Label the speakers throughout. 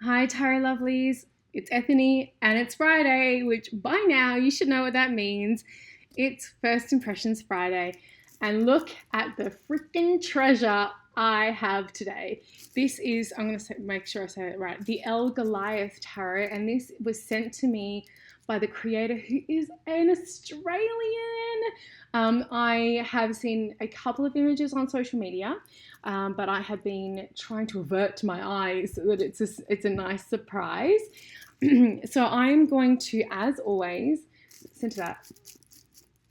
Speaker 1: Hi, Tarot Lovelies. It's Ethany and it's Friday, which by now you should know what that means. It's First Impressions Friday. And look at the freaking treasure I have today. This is, I'm going to make sure I say it right, the Goliath Tarot. And this was sent to me by the creator who is an Australian. I have seen a couple of images on social media, but I have been trying to avert my eyes so that it's a nice surprise. So I'm going to, as always, listen to that.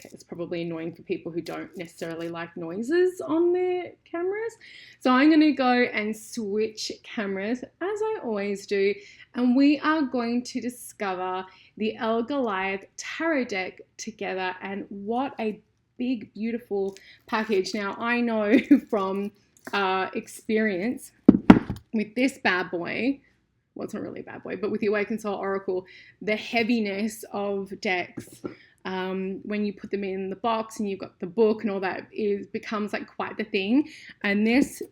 Speaker 1: Okay, it's probably annoying for people who don't necessarily like noises on their cameras. So I'm going to go and switch cameras as I always do, and we are going to discover the Goliath tarot deck together. And what a big, beautiful package. Now, I know from experience with this bad boy, well, it's not really a bad boy, but with the Awakened Soul Oracle, the heaviness of decks, when you put them in the box and you've got the book and all that, becomes like quite the thing. And this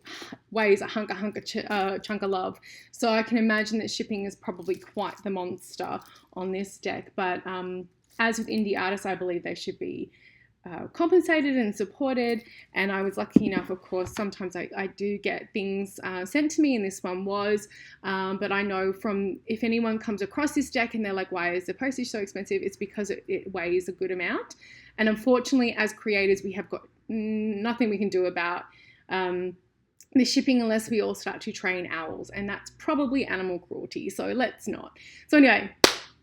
Speaker 1: weighs a chunk of love. So I can imagine that shipping is probably quite the monster on this deck. But as with indie artists, I believe they should be compensated and supported. And I was lucky enough, of course, sometimes I do get things sent to me, and this one was, but I know from, if anyone comes across this deck and they're like, why is the postage so expensive? It's because it weighs a good amount. And unfortunately, as creators, we have got nothing we can do about the shipping unless we all start to train owls, and that's probably animal cruelty, so let's not. So anyway,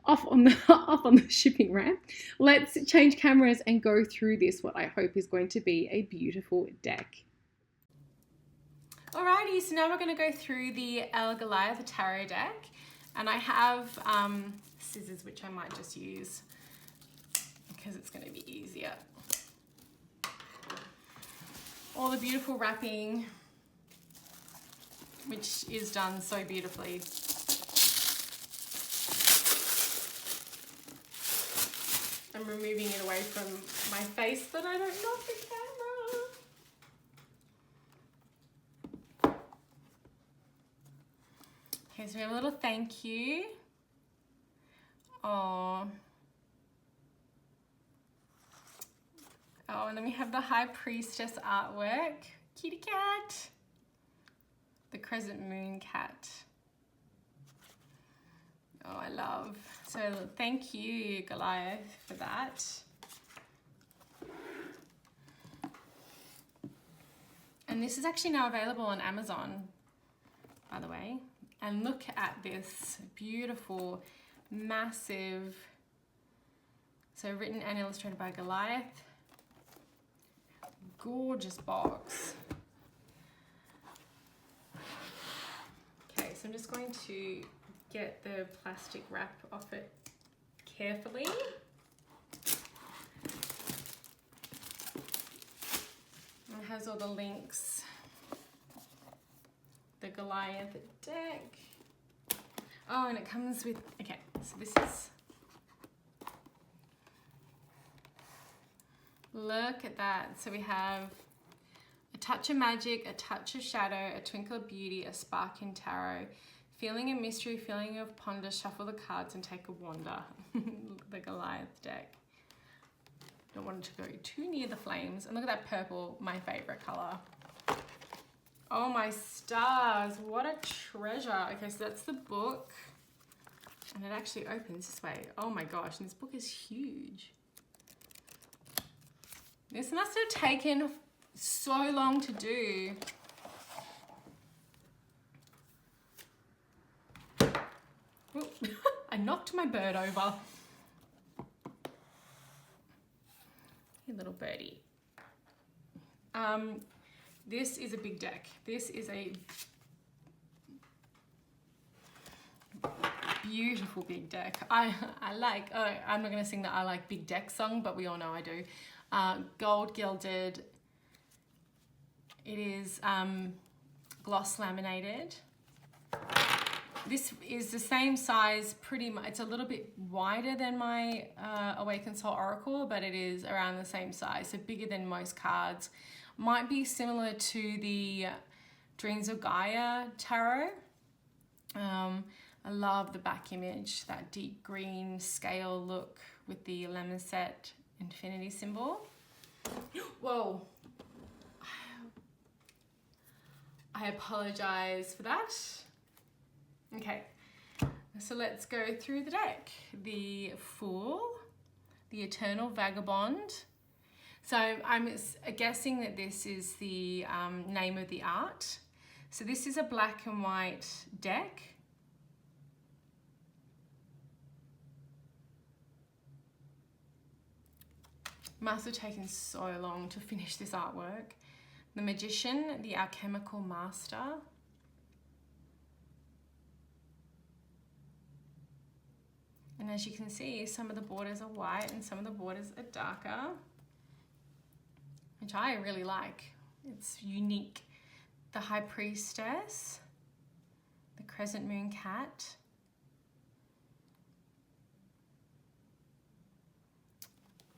Speaker 1: off on the shipping rant. Let's change cameras and go through this, what I hope is going to be a beautiful deck. Alrighty, so now we're going to go through the Goliath tarot deck, and I have scissors, which I might just use because it's going to be easier. All the beautiful wrapping, which is done so beautifully. I'm removing it away from my face so that I don't knock the camera. Okay, so we have a little thank you. Oh, and then we have the High Priestess artwork. Kitty cat. The Crescent Moon cat. Oh, I love. So thank you, Goliath, for that. And this is actually now available on Amazon, by the way. And look at this beautiful, massive, so written and illustrated by Goliath. Gorgeous box. Okay, so I'm just going to get the plastic wrap off it carefully. It has all the links. The Goliath deck. Oh, and it comes with, okay, so this is, look at that. So we have a touch of magic, a touch of shadow, a twinkle of beauty, a spark in tarot, feeling of mystery, feeling of ponder, shuffle the cards and take a wander. The Goliath deck. Don't want it to go too near the flames. And look at that purple, my favorite color. Oh my stars, what a treasure. Okay, so that's the book. And it actually opens this way. Oh my gosh, and this book is huge. This must have taken so long to do. I knocked my bird over. Hey, little birdie. This is a big deck. This is a beautiful big deck. I like, oh, I'm not gonna sing the I like big deck song, but we all know I do. Gold gilded. It is gloss laminated. This is the same size, pretty much. It's a little bit wider than my Awakened Soul Oracle, but it is around the same size, so bigger than most cards. Might be similar to the Dreams of Gaia tarot. I love the back image, that deep green scale look with the lemon set infinity symbol. Whoa. I apologize for that. Okay, so let's go through the deck. The Fool, the Eternal Vagabond. So I'm guessing that this is the name of the art. So this is a black and white deck. Must have taken so long to finish this artwork. The Magician, the Alchemical Master. And as you can see, some of the borders are white and some of the borders are darker, which I really like. It's unique. The High Priestess, the Crescent Moon Cat.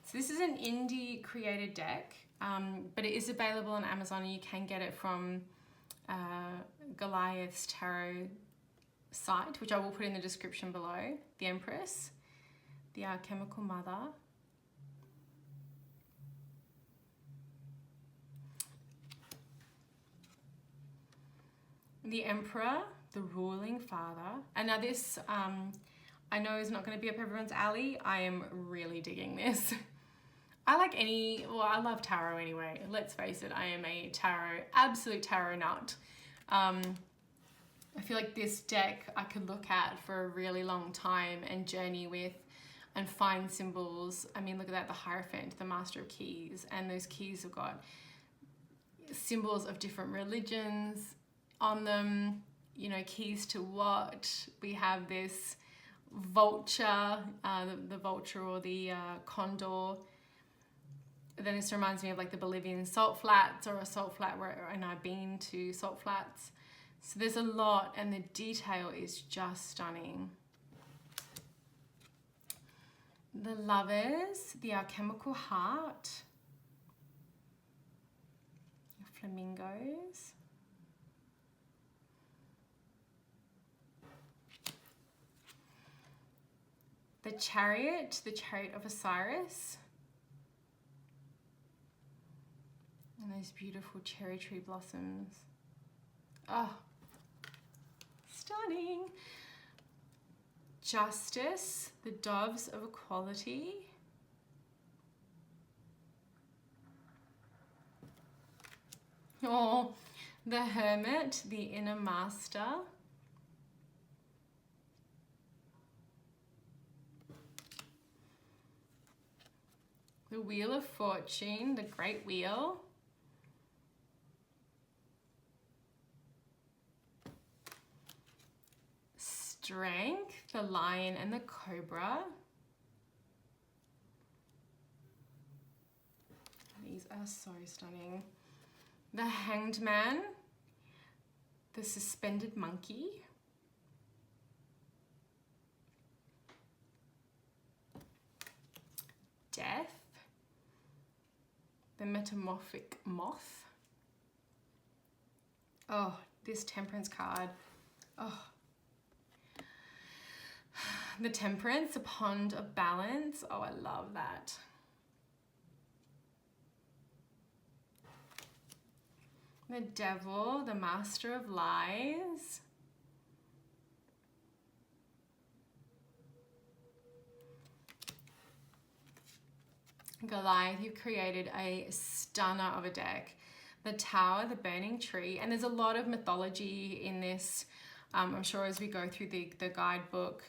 Speaker 1: So this is an indie created deck, but it is available on Amazon, and you can get it from Goliath's tarot site, which I will put in the description below. The Empress, the Alchemical Mother, the Emperor, the Ruling Father. And now this, I know is not going to be up everyone's alley. I am really digging this. I like I love tarot anyway. Let's face it, I am a absolute tarot nut. I feel like this deck I could look at for a really long time and journey with and find symbols. I mean, look at that, the Hierophant, the Master of Keys, and those keys have got symbols of different religions on them, you know, keys to what? We have this vulture, the vulture or the condor. Then this reminds me of like the Bolivian salt flats, or a salt flat and I've been to salt flats. So there's a lot, and the detail is just stunning. The Lovers, the Alchemical Heart, flamingos, the Chariot of Osiris, and those beautiful cherry tree blossoms. Oh, stunning. Justice, the Doves of Equality. Oh, the Hermit, the Inner Master. The Wheel of Fortune, the Great Wheel. Strength, the Lion and the Cobra. These are so stunning. The Hanged Man, the Suspended Monkey. Death, the Metamorphic Moth. Oh, this Temperance card. Oh. The Temperance, a Pond of Balance. Oh, I love that. The Devil, the Master of Lies. Goliath, you've created a stunner of a deck. The Tower, the Burning Tree, and there's a lot of mythology in this. I'm sure as we go through the guidebook,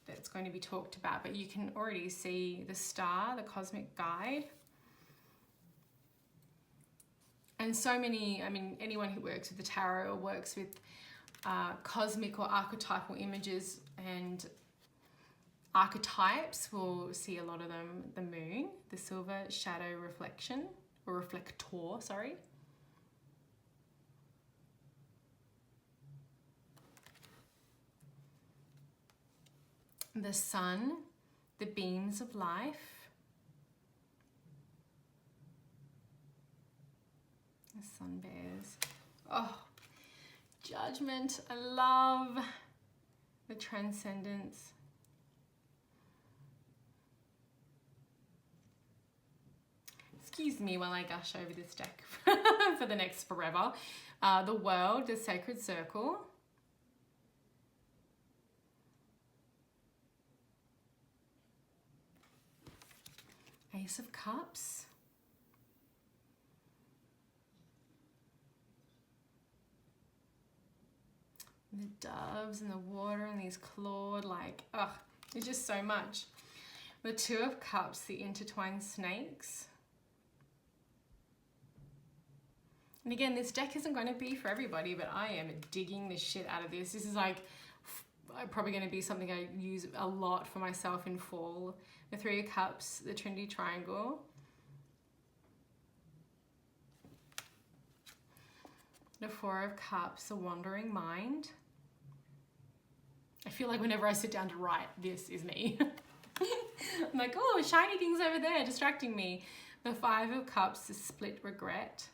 Speaker 1: that's going to be talked about, but you can already see the Star, the Cosmic Guide. And so many, I mean, anyone who works with the tarot or works with cosmic or archetypal images and archetypes will see a lot of them. The Moon, the Silver Shadow Reflection, or Reflector, sorry. The Sun, the Beams of Life. The Sun Bears. Oh, Judgment, I love.
Speaker 2: the Transcendence. Excuse me while I gush over this deck for the next forever. The World, the Sacred Circle. Ace of Cups. The doves and the water and these clawed, like, ugh, there's just so much. The Two of Cups, the intertwined snakes. And again, this deck isn't going to be for everybody, but I am digging the shit out of this. This is like probably going to be something I use a lot for myself in fall. The Three of Cups, the Trinity Triangle. The Four of Cups, the Wandering Mind. I feel like whenever I sit down to write, this is me. I'm like, oh, shiny things over there distracting me. The Five of Cups, the Split Regret.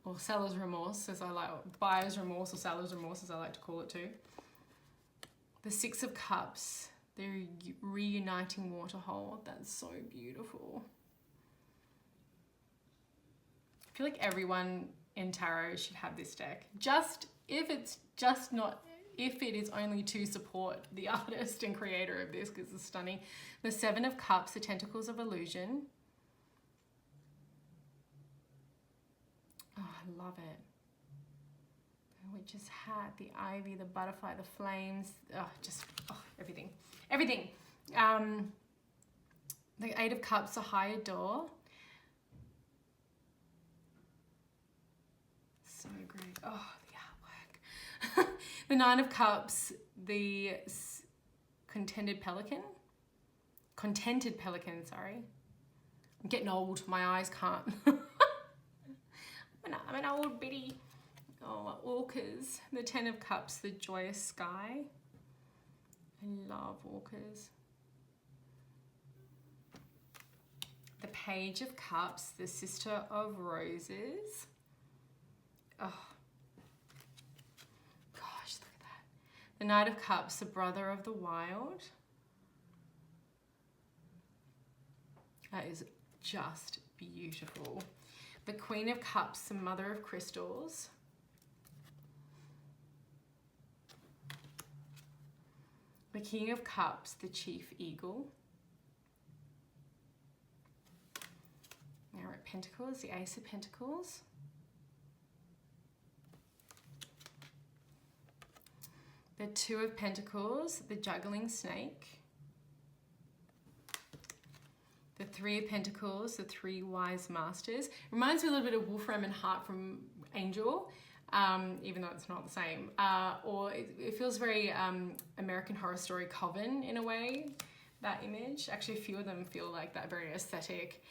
Speaker 2: Or seller's remorse, as I like, buyer's remorse or seller's remorse, as I like to call it too. The Six of Cups, the reuniting waterhole. That's so beautiful. I feel like everyone in tarot should have this deck. If it is only to support the artist and creator of this, because it's stunning. The Seven of Cups, the Tentacles of Illusion. Oh, I love it. The Witch's Hat, the Ivy, the Butterfly, the Flames. Everything. Everything. The Eight of Cups, the Higher Door. So great. Oh, the artwork. The Nine of Cups, the Contented Pelican, sorry. I'm getting old. My eyes can't. I'm an old biddy. Oh, Orcas. The Ten of Cups, the Joyous Sky. I love Orcas. The Page of Cups, the Sister of Roses. Oh, gosh, look at that. The Knight of Cups, the Brother of the Wild. That is just beautiful. The Queen of Cups, the Mother of Crystals. The King of Cups, the Chief Eagle. Now we're at Pentacles, the Ace of Pentacles. The Two of Pentacles, the Juggling Snake. The Three of Pentacles, the Three Wise Masters. Reminds me a little bit of Wolfram and Hart from Angel, even though it's not the same. Or it feels very American Horror Story Coven in a way, that image. Actually, a few of them feel like that, very aesthetic.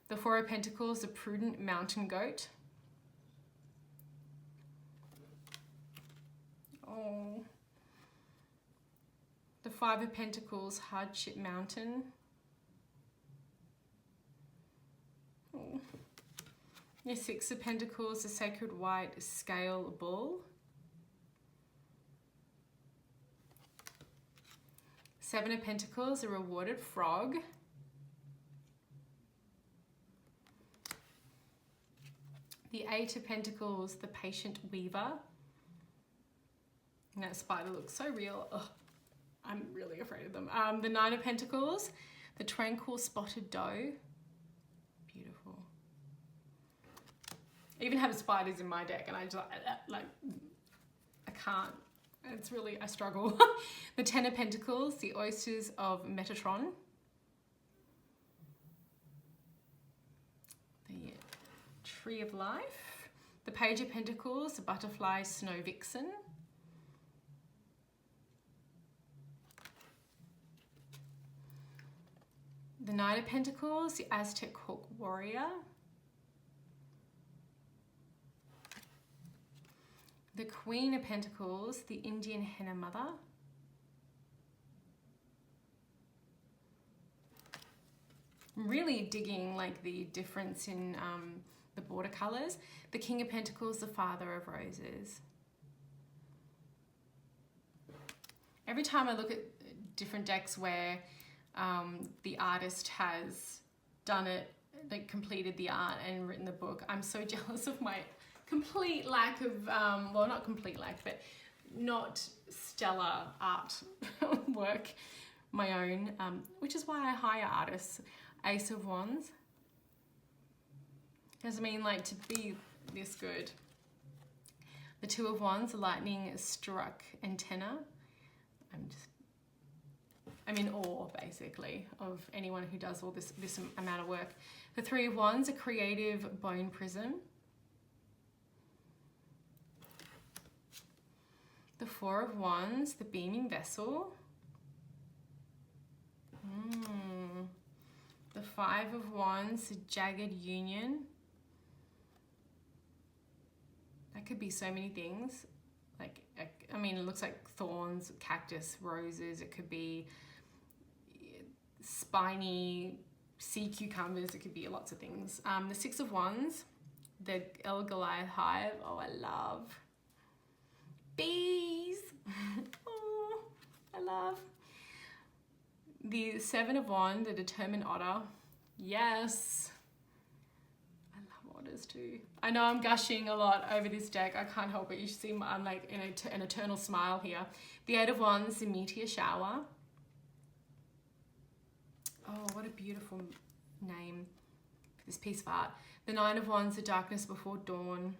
Speaker 2: The Four of Pentacles, the Prudent Mountain Goat. Oh. The Five of Pentacles, Hardship Mountain. Oh. The Six of Pentacles, the Sacred White Scale Bull. Seven of Pentacles, the Rewarded Frog. The Eight of Pentacles, the Patient Weaver. And that spider looks so real. Ugh, I'm really afraid of them. The Nine of Pentacles, the Tranquil Spotted Doe. Beautiful. I even have spiders in my deck and I just I can't. It's really, I struggle. The Ten of Pentacles, the Oysters of Metatron. The Tree of Life. The Page of Pentacles, the Butterfly Snow Vixen. The Knight of Pentacles, the Aztec Hawk Warrior. The Queen of Pentacles, the Indian Henna Mother. I'm really digging like the difference in the border colors. The King of Pentacles, the Father of Roses. every time I look at different decks where the artist has done it, like completed the art and written the book, I'm so jealous of my complete lack of, well, not complete lack, but not stellar art work, my own, which is why I hire artists. Ace of Wands. Doesn't mean like to be this good. The Two of Wands, lightning struck antenna. I'm in awe, basically, of anyone who does all this amount of work. The Three of Wands, a creative bone prism. The Four of Wands, the beaming vessel. The Five of Wands, the jagged union. That could be so many things. Like, I mean, it looks like thorns, cactus, roses. It could be spiny sea cucumbers. It could be lots of things. The Six of Wands, the Goliath hive. Oh, I love bees. Oh, I love. The Seven of Wands, the determined otter. Yes. I love otters too. I know I'm gushing a lot over this deck. I can't help it. You should see I'm like in an eternal smile here. The Eight of Wands, the meteor shower. Oh, what a beautiful name for this piece of art. The Nine of Wands, the darkness before dawn.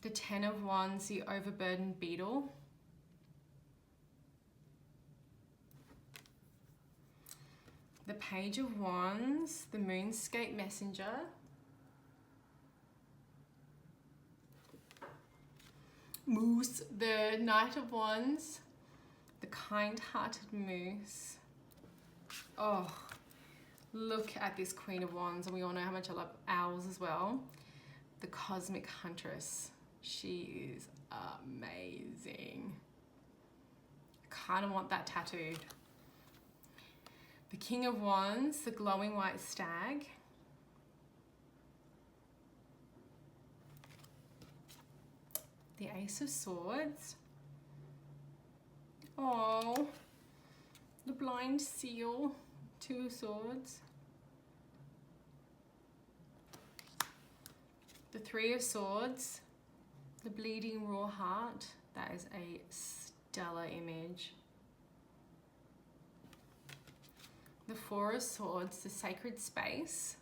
Speaker 2: The Ten of Wands, the overburdened beetle. The Page of Wands, the moonscape messenger. Moose, the Knight of Wands, the kind-hearted moose. Oh, look at this Queen of Wands, and we all know how much I love owls as well. The Cosmic Huntress. She is amazing. I kind of want that tattooed. The King of Wands, the glowing white stag. The Ace of Swords. Oh, the blind seal. Two of Swords. The Three of Swords. The bleeding raw heart. That is a stellar image. The Four of Swords, the sacred space.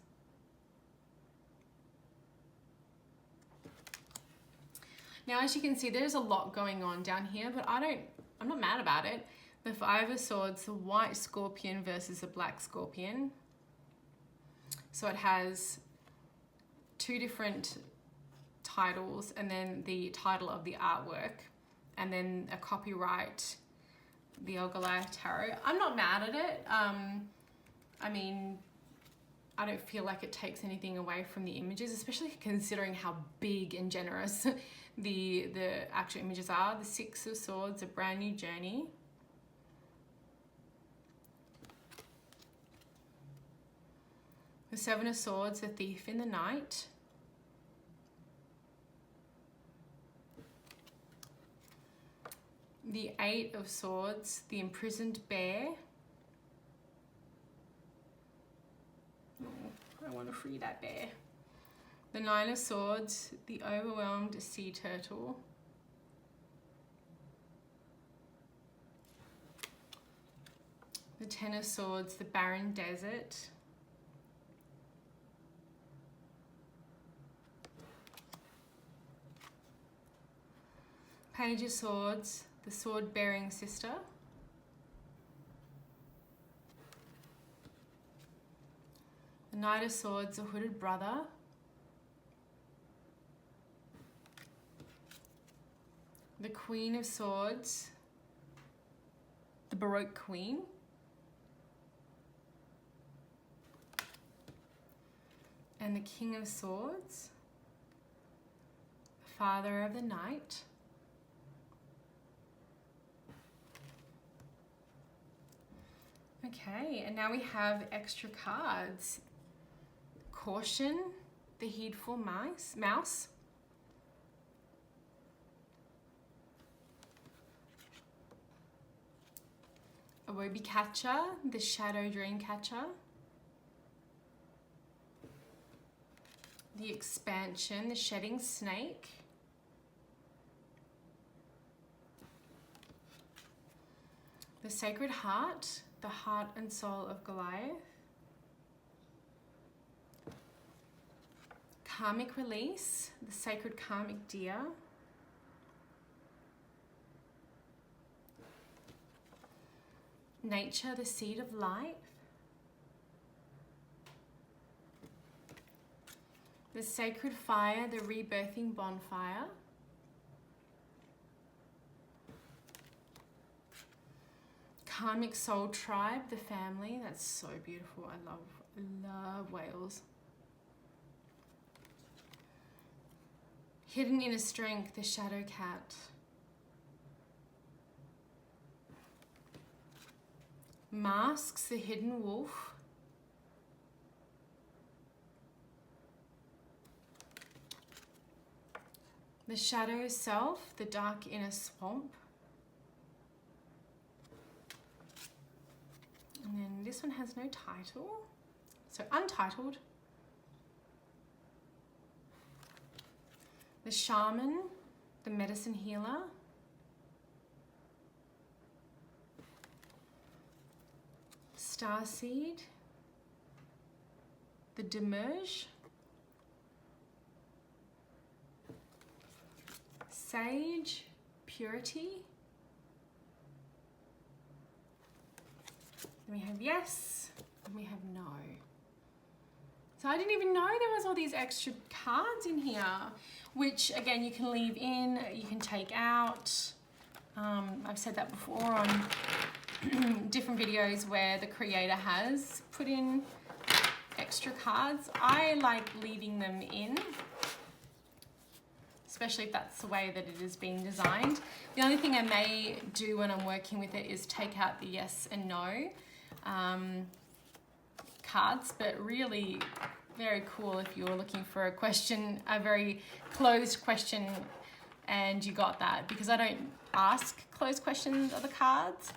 Speaker 2: Now, as you can see, there's a lot going on down here, but I'm not mad about it. The Five of Swords, the white scorpion versus the black scorpion. So it has two different titles, and then the title of the artwork, and then a copyright, the Goliath Tarot. I'm not mad at it. I mean, I don't feel like it takes anything away from the images, especially considering how big and generous the actual images are. The Six of Swords, a brand new journey. The Seven of Swords, the thief in the night. The Eight of Swords, the imprisoned bear. Oh, I want to free that bear. The Nine of Swords, the overwhelmed sea turtle. The Ten of Swords, the barren desert. Page of Swords, the sword-bearing sister. The Knight of Swords, a hooded brother. The Queen of Swords, the Baroque Queen. And the King of Swords, the Father of the Night. Okay, and now we have extra cards. Caution, the heedful mouse. Awobi Catcher, the Shadow Dream Catcher. The Expansion, the Shedding Snake. The Sacred Heart, the Heart and Soul of Goliath. Karmic Release, the Sacred Karmic Deer. Nature, the Seed of Life. The Sacred Fire, the Rebirthing Bonfire. Karmic Soul Tribe, the Family. That's so beautiful. I love whales. Hidden Inner Strength, the Shadow Cat. Masks, the Hidden Wolf. The Shadow Self, the Dark Inner Swamp. And then this one has no title. So Untitled. The Shaman, the Medicine Healer. Starseed, the Demerge. Sage, Purity. Then we have yes, and we have no. So I didn't even know there was all these extra cards in here, which again, you can leave in, you can take out. I've said that before on different videos where the creator has put in extra cards. I like leaving them in, especially if that's the way that it is being designed. The only thing I may do when I'm working with it is take out the yes and no cards, but really very cool if you're looking for a question, a very closed question, and you got that, because I don't ask closed questions of the cards.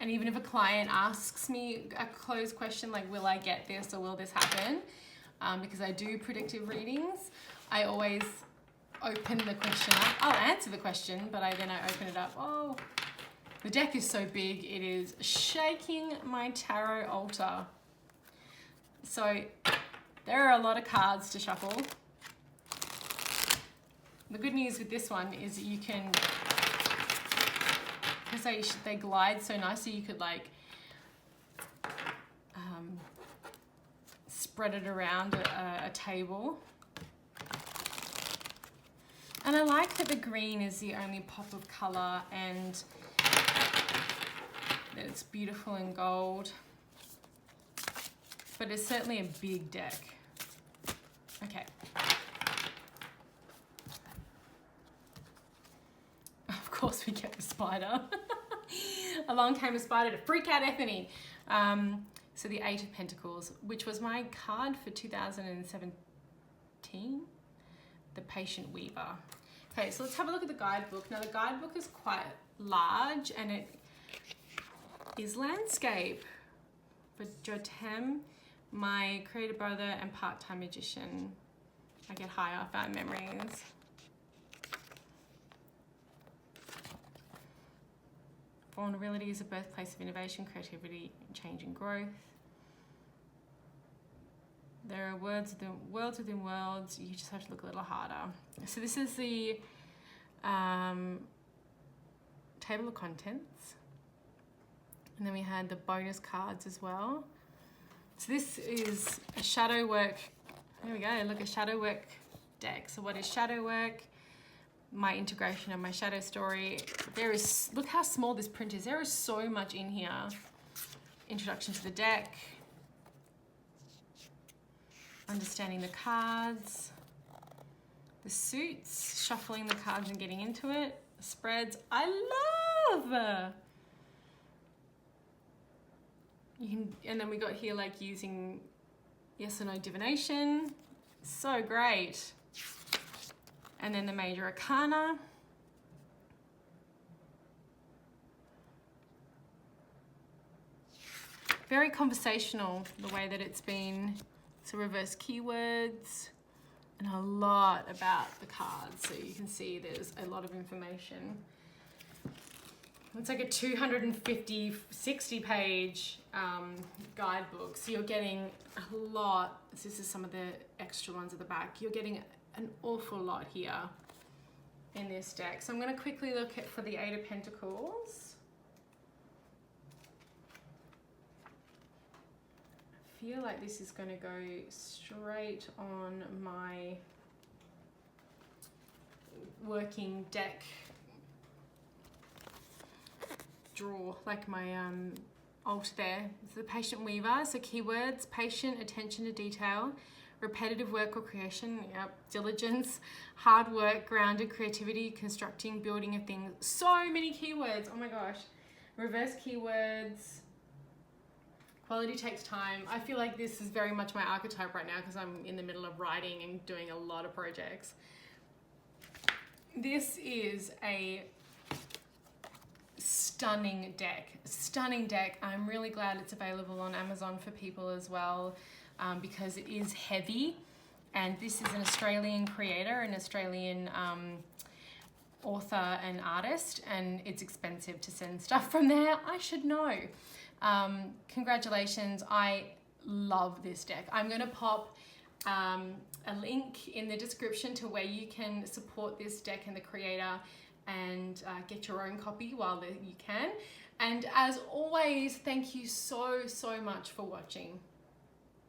Speaker 2: And even if a client asks me a closed question like, will I get this or will this happen? Because I do predictive readings, I always open the question up. I'll answer the question, but then I open it up. Oh, the deck is so big, it is shaking my tarot altar. So there are a lot of cards to shuffle. The good news with this one is that you can, because they glide so nicely, you could like spread it around a table. And I like that the green is the only pop of color and that it's beautiful in gold. But it's certainly a big deck. Okay. Of course we get the spider. Along came a spider to freak out Ethany. So the Eight of Pentacles, which was my card for 2017. The Patient Weaver. Okay, so let's have a look at the guidebook. Now the guidebook is quite large and it is landscape for Jotem, my creator brother and part-time magician. I get high off our memories. Vulnerability is a birthplace of innovation, creativity, change and growth. There are worlds within worlds. You just have to look a little harder. So this is the table of contents. And then we had the bonus cards as well. So this is a shadow work. There we go, look, a shadow work deck. So what is shadow work? My integration of my shadow story. There is, look how small this print is. There is so much in here. Introduction to the deck. Understanding the cards. The suits, shuffling the cards and getting into it. The spreads, I love. You can, and then we got here like using yes or no divination. So great. And then the major arcana. very conversational, the way that it's been. So reverse keywords and a lot about the cards. So you can see there's a lot of information. It's like a 250, 60 page guidebook. So you're getting a lot. This is some of the extra ones at the back. You're getting an awful lot here in this deck. So I'm going to quickly look at for the Eight of Pentacles. I feel like this is going to go straight on my working deck drawer, like my alt there. It's the Patient Weaver. So keywords: patient, attention to detail, repetitive work or creation, yep, diligence, hard work, grounded, creativity, constructing, building a thing. So many keywords, oh my gosh. Reverse keywords, quality takes time. I feel like this is very much my archetype right now because I'm in the middle of writing and doing a lot of projects. This is a stunning deck. I'm really glad it's available on Amazon for people as well, because it is heavy, and this is an Australian creator, an Australian author and artist, and it's expensive to send stuff from there. I should know. Congratulations, I love this deck. I'm going to pop a link in the description to where you can support this deck and the creator and get your own copy while you can. And as always, thank you so much for watching.